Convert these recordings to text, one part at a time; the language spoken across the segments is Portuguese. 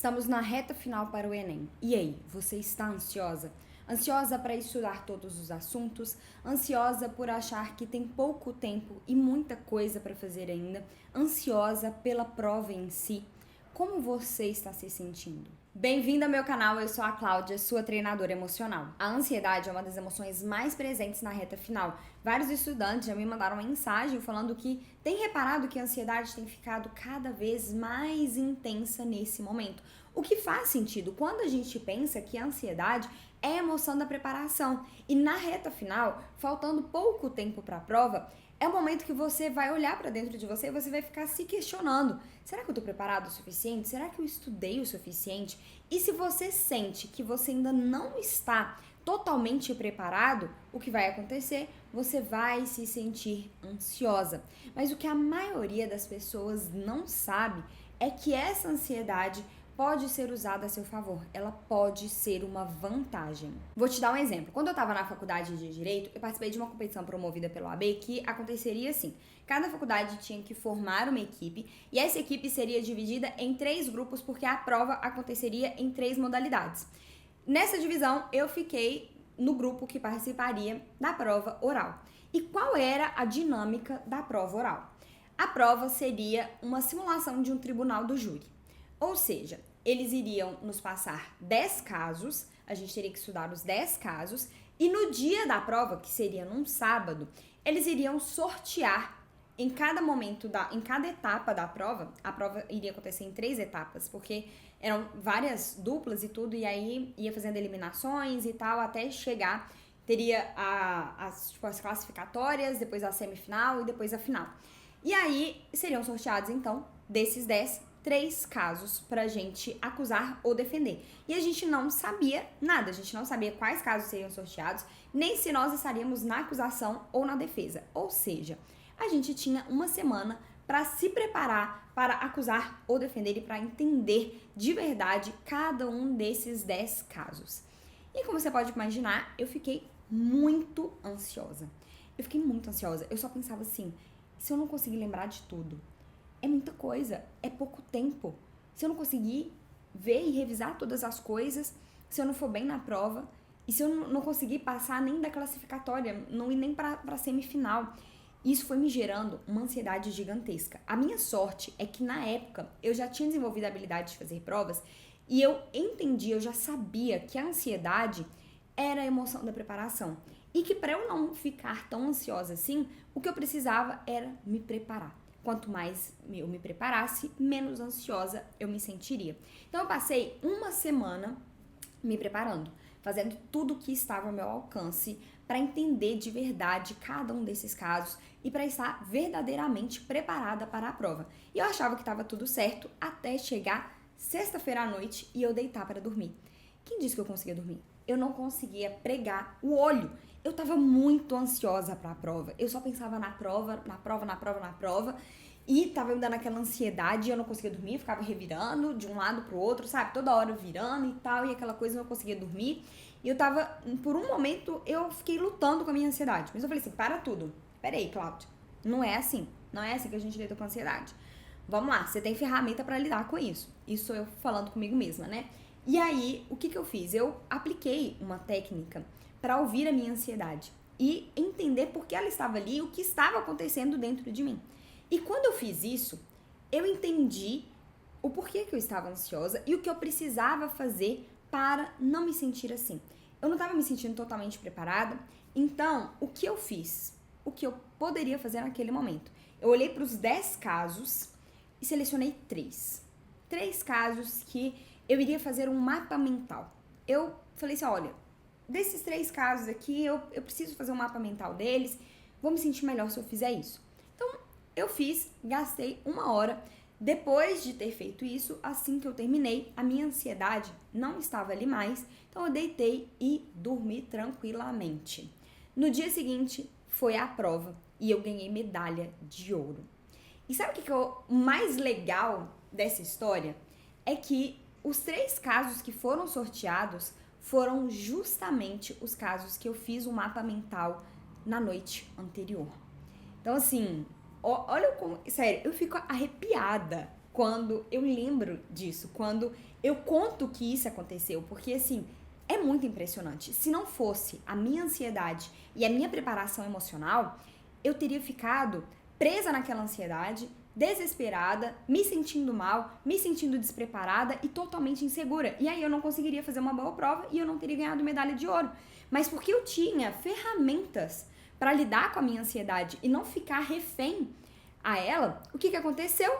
Estamos na reta final para o Enem. E aí, você está ansiosa? Ansiosa para estudar todos os assuntos? Ansiosa por achar que tem pouco tempo e muita coisa para fazer ainda? Ansiosa pela prova em si? Como você está se sentindo? Bem-vindo ao meu canal, eu sou a Cláudia, sua treinadora emocional. A ansiedade é uma das emoções mais presentes na reta final. Vários estudantes já me mandaram mensagem falando que têm reparado que a ansiedade tem ficado cada vez mais intensa nesse momento. O que faz sentido quando a gente pensa que a ansiedade é a emoção da preparação. E na reta final, faltando pouco tempo para a prova, é o momento que você vai olhar para dentro de você e você vai ficar se questionando. Será que eu estou preparado o suficiente? Será que eu estudei o suficiente? E se você sente que você ainda não está totalmente preparado, o que vai acontecer? Você vai se sentir ansiosa. Mas o que a maioria das pessoas não sabe é que essa ansiedade pode ser usada a seu favor, ela pode ser uma vantagem. Vou te dar um exemplo. Quando eu estava na faculdade de Direito, eu participei de uma competição promovida pelo AB que aconteceria assim. Cada faculdade tinha que formar uma equipe e essa equipe seria dividida em 3 grupos porque a prova aconteceria em 3 modalidades. Nessa divisão, eu fiquei no grupo que participaria da prova oral. E qual era a dinâmica da prova oral? A prova seria uma simulação de um tribunal do júri. Ou seja, eles iriam nos passar 10 casos, a gente teria que estudar os 10 casos, e no dia da prova, que seria num sábado, eles iriam sortear em cada momento, em cada etapa da prova. A prova iria acontecer em 3 etapas, porque eram várias duplas e tudo, e aí ia fazendo eliminações e tal, até chegar, teria as classificatórias, depois a semifinal e depois a final. E aí seriam sorteados, então, desses 10, 3 casos pra gente acusar ou defender. E a gente não sabia nada, a gente não sabia quais casos seriam sorteados, nem se nós estaríamos na acusação ou na defesa. Ou seja, a gente tinha uma semana para se preparar para acusar ou defender e para entender de verdade cada um desses 10 casos. E como você pode imaginar, eu fiquei muito ansiosa. Eu só pensava assim, se eu não conseguir lembrar de tudo, é muita coisa, é pouco tempo. Se eu não conseguir ver e revisar todas as coisas, se eu não for bem na prova, e se eu não conseguir passar nem da classificatória, não ir nem para a semifinal, isso foi me gerando uma ansiedade gigantesca. A minha sorte é que na época eu já tinha desenvolvido a habilidade de fazer provas e eu entendi, eu já sabia que a ansiedade era a emoção da preparação. E que para eu não ficar tão ansiosa assim, o que eu precisava era me preparar. Quanto mais eu me preparasse, menos ansiosa eu me sentiria. Então eu passei uma semana me preparando, fazendo tudo o que estava ao meu alcance para entender de verdade cada um desses casos e para estar verdadeiramente preparada para a prova. E eu achava que estava tudo certo até chegar sexta-feira à noite e eu deitar para dormir. Quem disse que eu conseguia dormir? Eu não conseguia pregar o olho. Eu tava muito ansiosa para a prova. Eu só pensava na prova. E tava me dando aquela ansiedade, eu não conseguia dormir, ficava revirando de um lado pro outro, sabe? Toda hora virando e tal, e aquela coisa eu não conseguia dormir. E eu tava, por um momento, eu fiquei lutando com a minha ansiedade. Mas eu falei assim, para tudo. Peraí, Cláudia, não é assim que a gente lida com a ansiedade. Vamos lá, você tem ferramenta para lidar com isso. Isso sou eu falando comigo mesma, né? E aí, o que eu fiz? Eu apliquei uma técnica para ouvir a minha ansiedade e entender por que ela estava ali e o que estava acontecendo dentro de mim. E quando eu fiz isso, eu entendi o porquê que eu estava ansiosa e o que eu precisava fazer para não me sentir assim. Eu não estava me sentindo totalmente preparada, então o que eu fiz? O que eu poderia fazer naquele momento? Eu olhei para os 10 casos e selecionei 3. 3 casos que eu iria fazer um mapa mental. Eu falei assim, olha, desses 3 casos aqui, eu preciso fazer um mapa mental deles, vou me sentir melhor se eu fizer isso. Então, eu gastei 1 hora. Depois de ter feito isso, assim que eu terminei, a minha ansiedade não estava ali mais, então eu deitei e dormi tranquilamente. No dia seguinte, foi a prova e eu ganhei medalha de ouro. E sabe o que é o mais legal dessa história? É que os 3 casos que foram sorteados foram justamente os casos que eu fiz o mapa mental na noite anterior. Então, assim, olha como... Sério, eu fico arrepiada quando eu lembro disso, quando eu conto que isso aconteceu, porque assim, é muito impressionante. Se não fosse a minha ansiedade e a minha preparação emocional, eu teria ficado presa naquela ansiedade, desesperada, me sentindo mal, me sentindo despreparada e totalmente insegura. E aí eu não conseguiria fazer uma boa prova e eu não teria ganhado medalha de ouro. Mas porque eu tinha ferramentas para lidar com a minha ansiedade e não ficar refém a ela, o que aconteceu?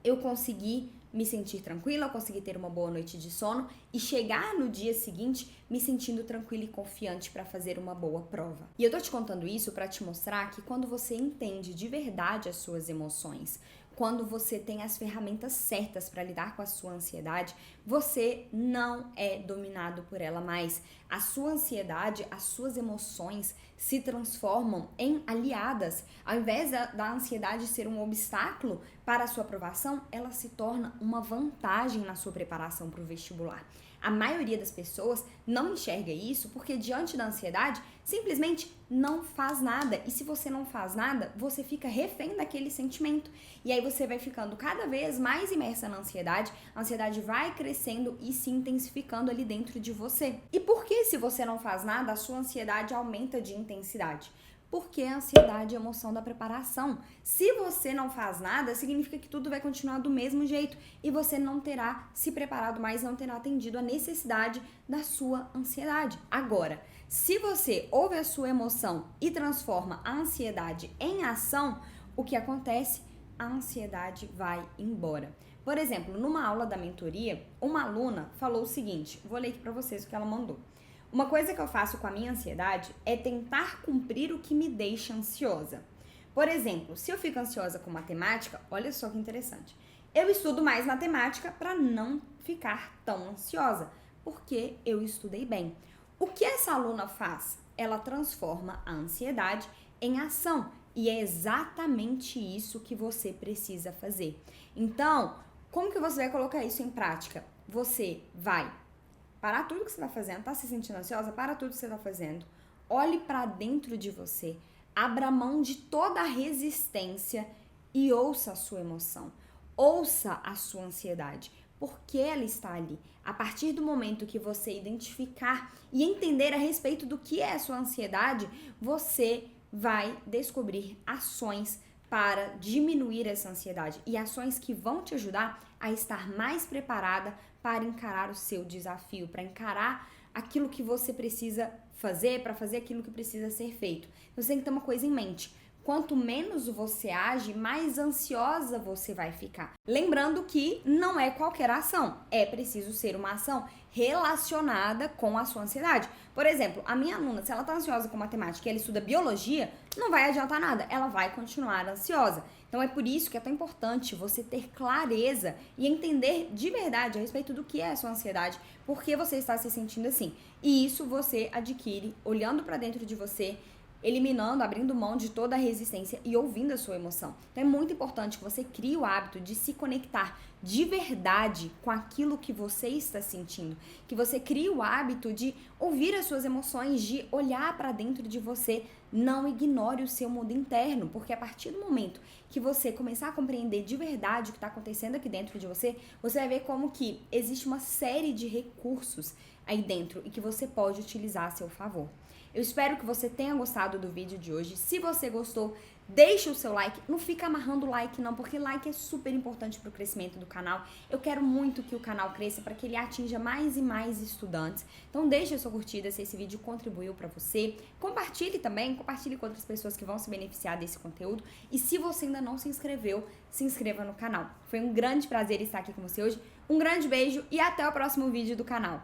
Eu consegui me sentir tranquila, eu consegui ter uma boa noite de sono e chegar no dia seguinte me sentindo tranquila e confiante para fazer uma boa prova. E eu tô te contando isso para te mostrar que quando você entende de verdade as suas emoções, quando você tem as ferramentas certas para lidar com a sua ansiedade, você não é dominado por ela mais. A sua ansiedade, as suas emoções se transformam em aliadas. Ao invés da ansiedade ser um obstáculo para a sua aprovação, ela se torna uma vantagem na sua preparação para o vestibular. A maioria das pessoas não enxerga isso porque diante da ansiedade simplesmente não faz nada. E se você não faz nada, você fica refém daquele sentimento. E aí você vai ficando cada vez mais imersa na ansiedade, a ansiedade vai crescendo e se intensificando ali dentro de você. E por que se você não faz nada, a sua ansiedade aumenta de intensidade? Porque a ansiedade é a emoção da preparação. Se você não faz nada, significa que tudo vai continuar do mesmo jeito e você não terá se preparado mais, não terá atendido a necessidade da sua ansiedade. Agora, se você ouve a sua emoção e transforma a ansiedade em ação, o que acontece? A ansiedade vai embora. Por exemplo, numa aula da mentoria, uma aluna falou o seguinte, vou ler aqui para vocês o que ela mandou. Uma coisa que eu faço com a minha ansiedade é tentar cumprir o que me deixa ansiosa. Por exemplo, se eu fico ansiosa com matemática, olha só que interessante. Eu estudo mais matemática para não ficar tão ansiosa, porque eu estudei bem. O que essa aluna faz? Ela transforma a ansiedade em ação. E é exatamente isso que você precisa fazer. Então, como que você vai colocar isso em prática? Você vai parar tudo que você está fazendo, tá se sentindo ansiosa? Para tudo que você está fazendo. Olhe para dentro de você. Abra mão de toda a resistência e ouça a sua emoção. Ouça a sua ansiedade. Por que ela está ali? A partir do momento que você identificar e entender a respeito do que é a sua ansiedade, você vai descobrir ações para diminuir essa ansiedade e ações que vão te ajudar a estar mais preparada para encarar o seu desafio, para encarar aquilo que você precisa fazer, para fazer aquilo que precisa ser feito. Você tem que ter uma coisa em mente. Quanto menos você age, mais ansiosa você vai ficar. Lembrando que não é qualquer ação, é preciso ser uma ação relacionada com a sua ansiedade. Por exemplo, a minha aluna, se ela está ansiosa com matemática e ela estuda biologia, não vai adiantar nada, ela vai continuar ansiosa. Então é por isso que é tão importante você ter clareza e entender de verdade a respeito do que é a sua ansiedade, por que você está se sentindo assim. E isso você adquire olhando para dentro de você, eliminando, abrindo mão de toda a resistência e ouvindo a sua emoção. Então é muito importante que você crie o hábito de se conectar de verdade com aquilo que você está sentindo, que você crie o hábito de ouvir as suas emoções, de olhar para dentro de você. Não ignore o seu mundo interno, porque a partir do momento que você começar a compreender de verdade o que está acontecendo aqui dentro de você, você vai ver como que existe uma série de recursos aí dentro e que você pode utilizar a seu favor. Eu espero que você tenha gostado do vídeo de hoje. Se você gostou, deixa o seu like. Não fica amarrando o like não, porque like é super importante para o crescimento do canal. Eu quero muito que o canal cresça para que ele atinja mais e mais estudantes. Então deixa a sua curtida se esse vídeo contribuiu para você. Compartilhe também, compartilhe com outras pessoas que vão se beneficiar desse conteúdo. E se você ainda não se inscreveu, se inscreva no canal. Foi um grande prazer estar aqui com você hoje. Um grande beijo e até o próximo vídeo do canal.